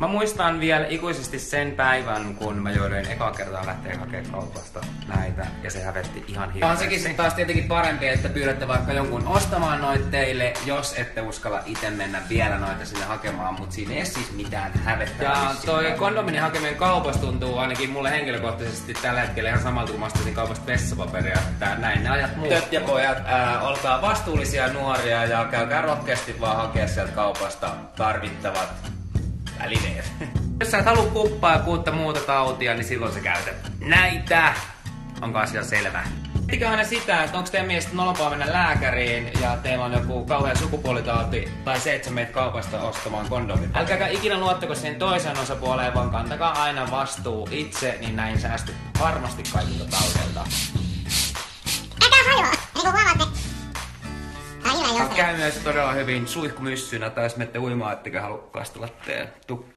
Mä muistan vielä ikuisesti sen päivän, kun mä jouduin ekaa kertaa lähteä hakemaan kaupasta näitä, ja se hävetti ihan hirveästi. On sekin taas tietenkin parempi, että pyydätte vaikka jonkun ostamaan noita teille, jos ette uskalla itse mennä vielä noita sinne hakemaan, mutta siinä ei siis mitään hävettävää. Ja toi kondomin hakeminen kaupasta tuntuu ainakin mulle henkilökohtaisesti tällä hetkellä ihan samalta, kun mä ostasin kaupasta vessapaperia, että näin ne ajat muuttuu. Töt ja pojat, olkaa vastuullisia nuoria ja käykää rohkeasti vaan hakea sieltä kaupasta tarvittavat välineet. Jos sä et halua kuppaa ja kuutta muuta tautia, niin silloin sä käytät näitä. Onko asia selvä? Miettikää aina sitä, että onko teidän mielestä nolopaa mennä lääkäriin ja teillä on joku kauhean sukupuolitauti tai se, että sä meet kaupasta ostamaan kondomit. Älkääkä ikinä luottako siihen toisen osapuoleen, vaan kantakaa aina vastuu itse, niin näin säästyt varmasti kaikilta taudeilta. Älkää hajoa, niin kuin huomaatte. Käy myös todella hyvin suihkumyssynä tai jos menette uimaan, ettekä halua kastella teidän